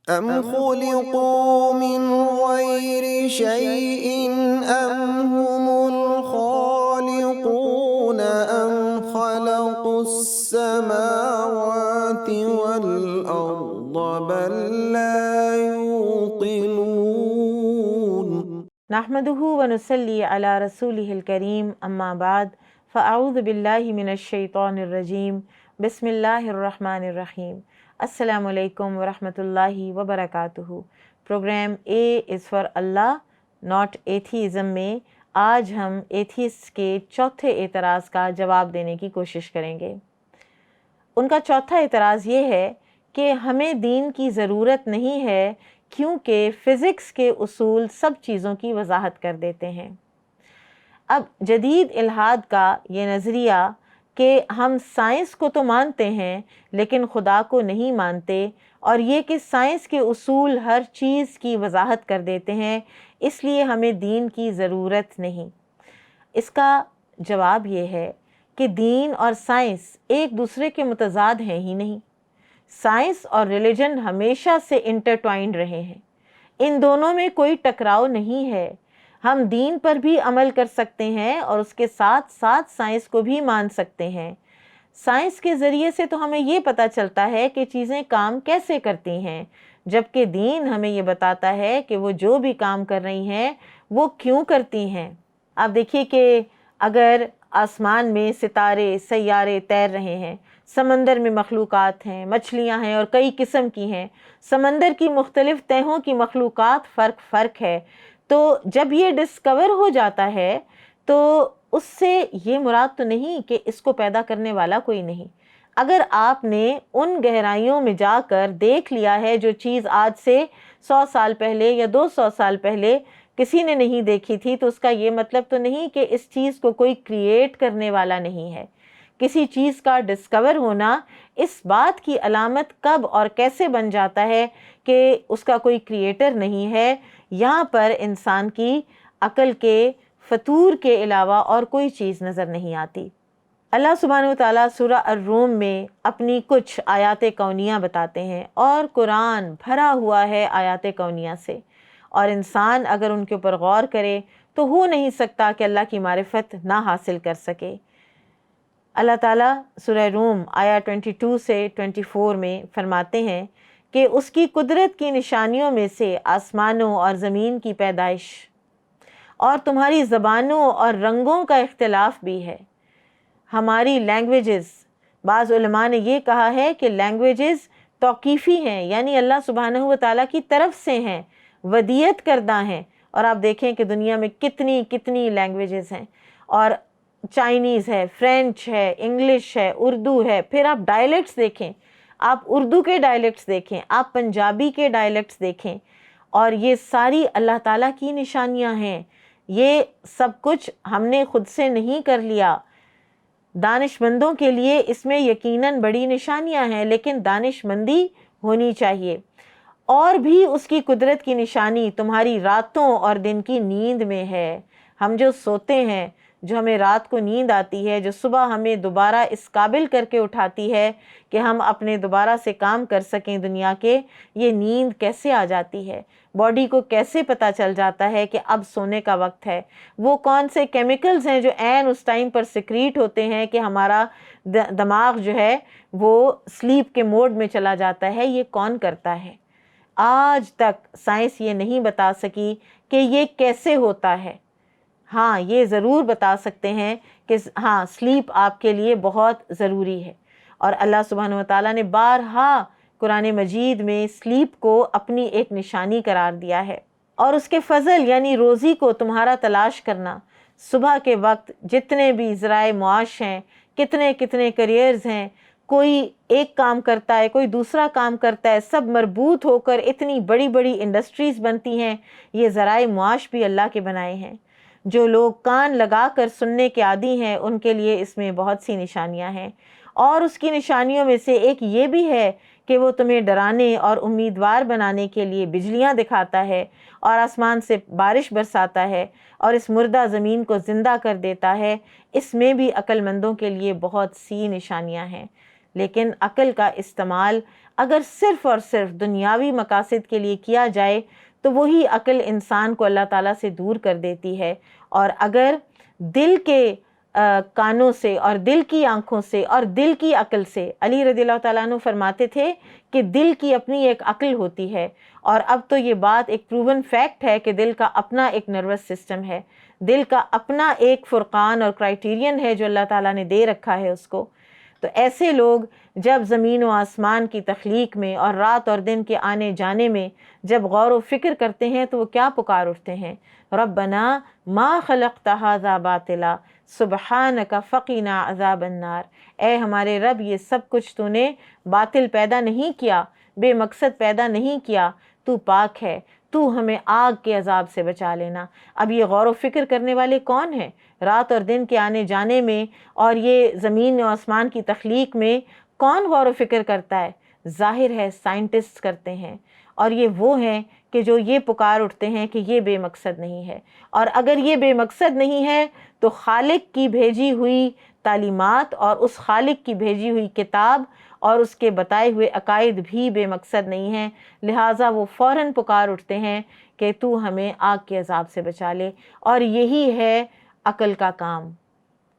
أم خلقوا من غير شيء أم هم الخالقون أم خلقوا السماوات والأرض بل لا يوقنون نحمده ونصلي على رسوله الكريم اما بعد فاعوذ باللہ من الشیطان الرجیم بسم اللہ الرحمن الرحیم۔ السلام علیکم ورحمۃ اللہ وبرکاتہ۔ Programme A is for Allah not atheism میں آج ہم ایتھیسٹ کے چوتھے اعتراض کا جواب دینے کی کوشش کریں گے۔ ان کا چوتھا اعتراض یہ ہے کہ ہمیں دین کی ضرورت نہیں ہے کیونکہ فزکس کے اصول سب چیزوں کی وضاحت کر دیتے ہیں۔ اب جدید الحاد کا یہ نظریہ کہ ہم سائنس کو تو مانتے ہیں لیکن خدا کو نہیں مانتے، اور یہ کہ سائنس کے اصول ہر چیز کی وضاحت کر دیتے ہیں اس لیے ہمیں دین کی ضرورت نہیں۔ اس کا جواب یہ ہے کہ دین اور سائنس ایک دوسرے کے متضاد ہیں ہی نہیں۔ سائنس اور ریلیجن ہمیشہ سے انٹرٹوائنڈ رہے ہیں، ان دونوں میں کوئی ٹکراؤ نہیں ہے۔ ہم دین پر بھی عمل کر سکتے ہیں اور اس کے ساتھ ساتھ سائنس کو بھی مان سکتے ہیں۔ سائنس کے ذریعے سے تو ہمیں یہ پتہ چلتا ہے کہ چیزیں کام کیسے کرتی ہیں، جبکہ دین ہمیں یہ بتاتا ہے کہ وہ جو بھی کام کر رہی ہیں وہ کیوں کرتی ہیں۔ آپ دیکھیے کہ اگر آسمان میں ستارے سیارے تیر رہے ہیں، سمندر میں مخلوقات ہیں، مچھلیاں ہیں اور کئی قسم کی ہیں، سمندر کی مختلف تہوں کی مخلوقات فرق ہے، تو جب یہ ڈسکور ہو جاتا ہے تو اس سے یہ مراد تو نہیں کہ اس کو پیدا کرنے والا کوئی نہیں۔ اگر آپ نے ان گہرائیوں میں جا کر دیکھ لیا ہے جو چیز آج سے 100 سال پہلے یا 200 سال پہلے کسی نے نہیں دیکھی تھی، تو اس کا یہ مطلب تو نہیں کہ اس چیز کو کوئی کریٹ کرنے والا نہیں ہے۔ کسی چیز کا ڈسکور ہونا اس بات کی علامت کب اور کیسے بن جاتا ہے کہ اس کا کوئی کریٹر نہیں ہے۔ یہاں پر انسان کی عقل کے فطور کے علاوہ اور کوئی چیز نظر نہیں آتی۔ اللہ سبحانہ وتعالیٰ سورہ الروم میں اپنی کچھ آیات کونیہ بتاتے ہیں، اور قرآن بھرا ہوا ہے آیات کونیہ سے، اور انسان اگر ان کے اوپر غور کرے تو ہو نہیں سکتا کہ اللہ کی معرفت نہ حاصل کر سکے۔ اللہ تعالیٰ سورہ روم آیا 22 سے 24 میں فرماتے ہیں کہ اس کی قدرت کی نشانیوں میں سے آسمانوں اور زمین کی پیدائش، اور تمہاری زبانوں اور رنگوں کا اختلاف بھی ہے۔ ہماری لینگویجز، بعض علماء نے یہ کہا ہے کہ لینگویجز توقیفی ہیں، یعنی اللہ سبحانہ وتعالیٰ کی طرف سے ہیں، ودیت کردہ ہیں۔ اور آپ دیکھیں کہ دنیا میں کتنی لینگویجز ہیں، اور چائنیز ہے، فرینچ ہے، انگلش ہے، اردو ہے، پھر آپ ڈائلیکٹس دیکھیں، آپ اردو کے ڈائلیکٹس دیکھیں، آپ پنجابی کے ڈائلیکٹس دیکھیں، اور یہ ساری اللہ تعالیٰ کی نشانیاں ہیں۔ یہ سب کچھ ہم نے خود سے نہیں کر لیا۔ دانش مندوں کے لیے اس میں یقیناً بڑی نشانیاں ہیں، لیکن دانش مندی ہونی چاہیے۔ اور بھی اس کی قدرت کی نشانی تمہاری راتوں اور دن کی نیند میں ہے۔ ہم جو سوتے ہیں، جو ہمیں رات کو نیند آتی ہے، جو صبح ہمیں دوبارہ اس قابل کر کے اٹھاتی ہے کہ ہم اپنے دوبارہ سے کام کر سکیں دنیا کے، یہ نیند کیسے آ جاتی ہے؟ باڈی کو کیسے پتہ چل جاتا ہے کہ اب سونے کا وقت ہے؟ وہ کون سے کیمیکلز ہیں جو عین اس ٹائم پر سیکریٹ ہوتے ہیں کہ ہمارا دماغ جو ہے وہ سلیپ کے موڈ میں چلا جاتا ہے؟ یہ کون کرتا ہے؟ آج تک سائنس یہ نہیں بتا سکی کہ یہ کیسے ہوتا ہے۔ ہاں، یہ ضرور بتا سکتے ہیں کہ ہاں، سلیپ آپ کے لیے بہت ضروری ہے، اور اللہ سبحانہ وتعالیٰ نے بارہا قرآن مجید میں سلیپ کو اپنی ایک نشانی قرار دیا ہے۔ اور اس کے فضل یعنی روزی کو تمہارا تلاش کرنا، صبح کے وقت جتنے بھی ذرائع معاش ہیں، کتنے کریئرز ہیں، کوئی ایک کام کرتا ہے، کوئی دوسرا کام کرتا ہے، سب مربوط ہو کر اتنی بڑی انڈسٹریز بنتی ہیں۔ یہ ذرائع معاش بھی اللہ کے بنائے ہیں۔ جو لوگ کان لگا کر سننے کے عادی ہیں ان کے لیے اس میں بہت سی نشانیاں ہیں، اور اس کی نشانیوں میں سے ایک یہ بھی ہے کہ وہ تمہیں ڈرانے اور امیدوار بنانے کے لیے بجلیاں دکھاتا ہے، اور آسمان سے بارش برساتا ہے، اور اس مردہ زمین کو زندہ کر دیتا ہے۔ اس میں بھی عقل مندوں کے لیے بہت سی نشانیاں ہیں، لیکن عقل کا استعمال اگر صرف اور صرف دنیاوی مقاصد کے لیے کیا جائے تو وہی عقل انسان کو اللہ تعالیٰ سے دور کر دیتی ہے، اور اگر دل کے کانوں سے اور دل کی آنکھوں سے اور دل کی عقل سے، علی رضی اللہ تعالیٰ عنہ فرماتے تھے کہ دل کی اپنی ایک عقل ہوتی ہے، اور اب تو یہ بات ایک پروون فیکٹ ہے کہ دل کا اپنا ایک نروس سسٹم ہے، دل کا اپنا ایک فرقان اور کرائٹیرین ہے جو اللہ تعالیٰ نے دے رکھا ہے اس کو۔ تو ایسے لوگ جب زمین و آسمان کی تخلیق میں اور رات اور دن کے آنے جانے میں جب غور و فکر کرتے ہیں تو وہ کیا پکار اٹھتے ہیں؟ ربنا ما خلقت ھذا باطلا سبحانک فقنا عذاب النار، اے ہمارے رب یہ سب کچھ تو نے باطل پیدا نہیں کیا، بے مقصد پیدا نہیں کیا، تو پاک ہے، تو ہمیں آگ کے عذاب سے بچا لینا۔ اب یہ غور و فکر کرنے والے کون ہیں؟ رات اور دن کے آنے جانے میں اور یہ زمین و آسمان کی تخلیق میں کون غور و فکر کرتا ہے؟ ظاہر ہے سائنٹسٹ کرتے ہیں، اور یہ وہ ہیں کہ جو یہ پکار اٹھتے ہیں کہ یہ بے مقصد نہیں ہے، اور اگر یہ بے مقصد نہیں ہے تو خالق کی بھیجی ہوئی تعلیمات اور اس خالق کی بھیجی ہوئی کتاب اور اس کے بتائے ہوئے عقائد بھی بے مقصد نہیں ہیں، لہٰذا وہ فوراً پکار اٹھتے ہیں کہ تو ہمیں آگ کے عذاب سے بچا لے۔ اور یہی ہے عقل کا کام،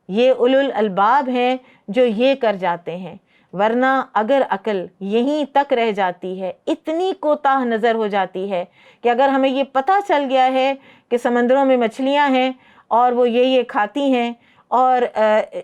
یہ اولو الالباب ہیں جو یہ کر جاتے ہیں، ورنہ اگر عقل یہیں تک رہ جاتی ہے، اتنی کوتاہ نظر ہو جاتی ہے کہ اگر ہمیں یہ پتہ چل گیا ہے کہ سمندروں میں مچھلیاں ہیں اور وہ یہ کھاتی ہیں، اور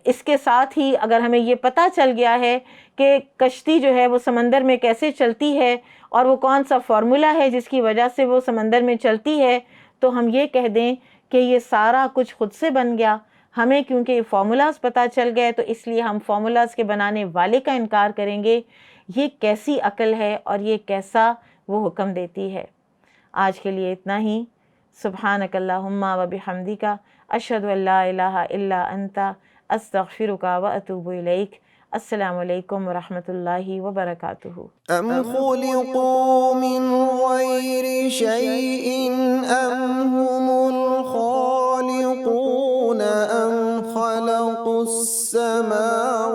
اس کے ساتھ ہی اگر ہمیں یہ پتہ چل گیا ہے کہ کشتی جو ہے وہ سمندر میں کیسے چلتی ہے اور وہ کون سا فارمولا ہے جس کی وجہ سے وہ سمندر میں چلتی ہے، تو ہم یہ کہہ دیں کہ یہ سارا کچھ خود سے بن گیا، ہمیں کیونکہ یہ فارمولاز پتہ چل گئے تو اس لیے ہم فارمولاز کے بنانے والے کا انکار کریں گے۔ یہ کیسی عقل ہے اور یہ کیسا وہ حکم دیتی ہے؟ آج کے لیے اتنا ہی۔ سبحانک اللہم و بحمدک، اشہد ان لا الہ الا انت، استغفرک و اتوب الیک۔ السلام علیکم ورحمۃ اللہ وبرکاتہ۔ أم خلقوا من غير شيء أم هم الخالقون أم خلقوا السماوات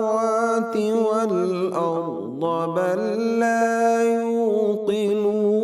والأرض بل لا يوقنون